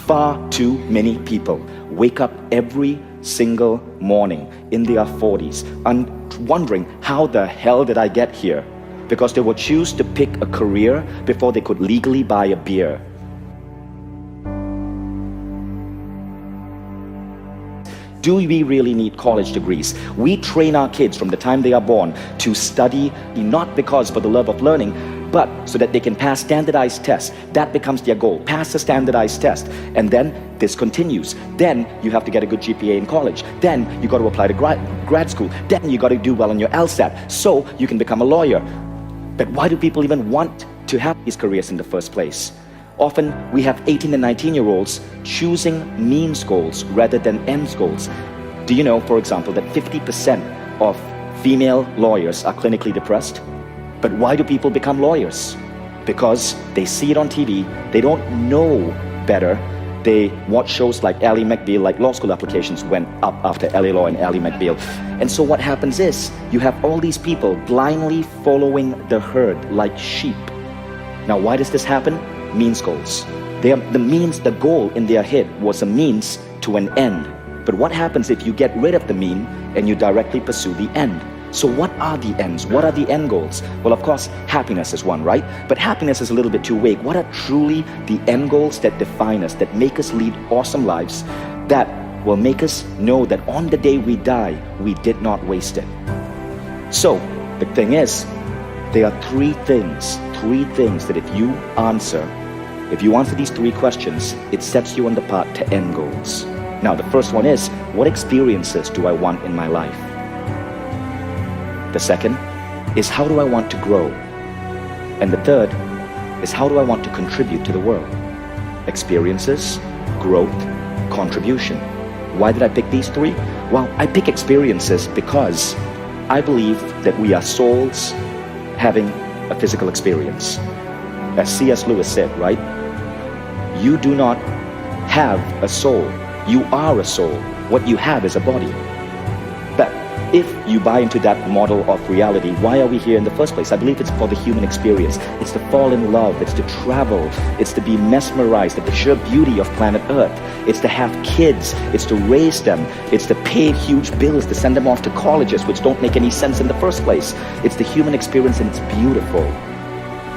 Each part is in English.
Far too many people wake up every single morning in their 40s and wondering, how the hell did I get here? Because they would choose to pick a career before they could legally buy a beer. Do we really need college degrees? We train our kids from the time they are born to study, not because for the love of learning, but so that they can pass standardized tests. That becomes their goal, pass a standardized test. And then this continues. Then you have to get a good GPA in college. Then you got to apply to grad school. Then you got to do well on your LSAT so you can become a lawyer. But why do people even want to have these careers in the first place? Often we have 18 and 19-year-olds choosing means goals rather than ends goals. Do you know, for example, that 50% of female lawyers are clinically depressed? But why do people become lawyers? Because they see it on TV, they don't know better. They watch shows like Ally McBeal, like law school applications went up after LA Law and Ally McBeal. And so what happens is, you have all these people blindly following the herd like sheep. Now why does this happen? Means goals. The goal in their head was a means to an end. But what happens if you get rid of the mean and you directly pursue the end? So what are the ends? What are the end goals? Well, of course, happiness is one, right? But happiness is a little bit too vague. What are truly the end goals that define us, that make us lead awesome lives, that will make us know that on the day we die, we did not waste it? So the thing is, there are three things that if you answer these three questions, it sets you on the path to end goals. Now, the first one is, what experiences do I want in my life? The second is, how do I want to grow? And the third is, how do I want to contribute to the world? Experiences, growth, contribution. Why did I pick these three? Well, I pick experiences because I believe that we are souls having a physical experience. As C.S. Lewis said, right? You do not have a soul. You are a soul. What you have is a body. But if you buy into that model of reality, why are we here in the first place? I believe it's for the human experience. It's to fall in love. It's to travel. It's to be mesmerized at the sheer beauty of planet Earth. It's to have kids. It's to raise them. It's to pay huge bills to send them off to colleges, which don't make any sense in the first place. It's the human experience, and it's beautiful.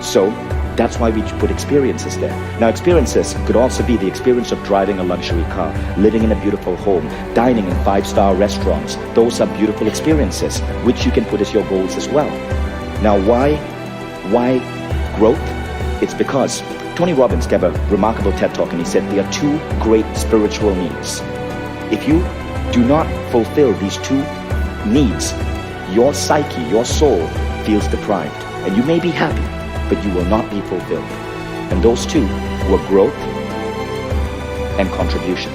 So that's why we put experiences there. Now, experiences could also be the experience of driving a luxury car, living in a beautiful home, dining in 5-star restaurants. Those are beautiful experiences, which you can put as your goals as well. Now, why growth? It's because Tony Robbins gave a remarkable TED Talk, and he said there are two great spiritual needs. If you do not fulfill these two needs, your psyche, your soul feels deprived, and you may be happy, but you will not be fulfilled. And those two were growth and contribution.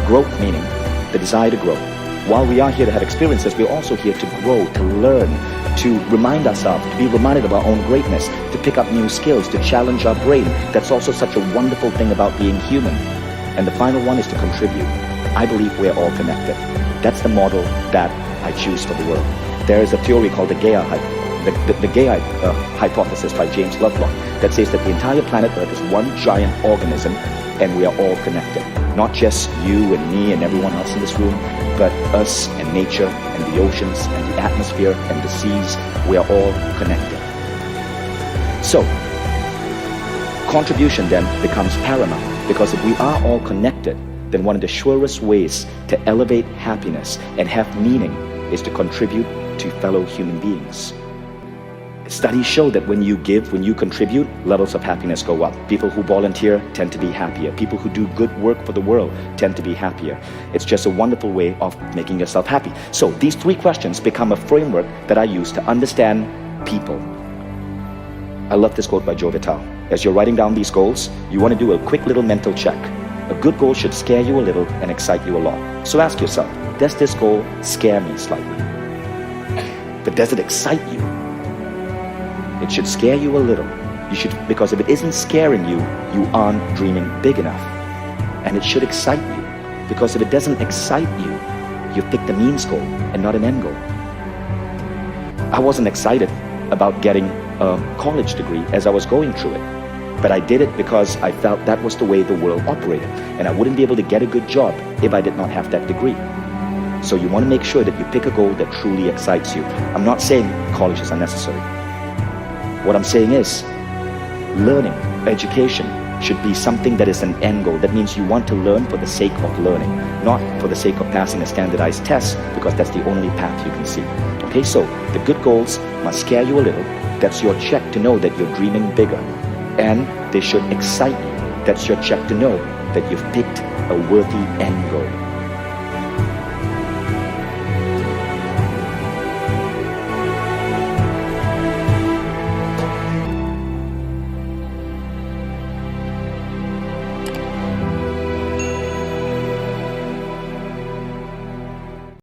Growth meaning the desire to grow. While we are here to have experiences, we're also here to grow, to learn, to remind ourselves, to be reminded of our own greatness, to pick up new skills, to challenge our brain. That's also such a wonderful thing about being human. And the final one is to contribute. I believe we're all connected. That's the model that I choose for the world. There is a theory called the Gaia hypothesis by James Lovelock that says that the entire planet Earth is one giant organism, and we are all connected. Not just you and me and everyone else in this room, but us and nature and the oceans and the atmosphere and the seas. We are all connected. So, contribution then becomes paramount, because if we are all connected, then one of the surest ways to elevate happiness and have meaning is to contribute to fellow human beings. Studies show that when you give, when you contribute, levels of happiness go up. People who volunteer tend to be happier. People who do good work for the world tend to be happier. It's just a wonderful way of making yourself happy. So these three questions become a framework that I use to understand people. I love this quote by Joe Vitale. As you're writing down these goals, you want to do a quick little mental check. A good goal should scare you a little and excite you a lot. So ask yourself, does this goal scare me slightly? But does it excite you? It should scare you a little. Because if it isn't scaring you, you aren't dreaming big enough. And it should excite you, because if it doesn't excite you, you picked a means goal and not an end goal. I wasn't excited about getting a college degree as I was going through it. But I did it because I felt that was the way the world operated. And I wouldn't be able to get a good job if I did not have that degree. So you want to make sure that you pick a goal that truly excites you. I'm not saying college is unnecessary. What I'm saying is, learning, education, should be something that is an end goal. That means you want to learn for the sake of learning, not for the sake of passing a standardized test, because that's the only path you can see. Okay, so the good goals must scare you a little. That's your check to know that you're dreaming bigger. And they should excite you. That's your check to know that you've picked a worthy end goal.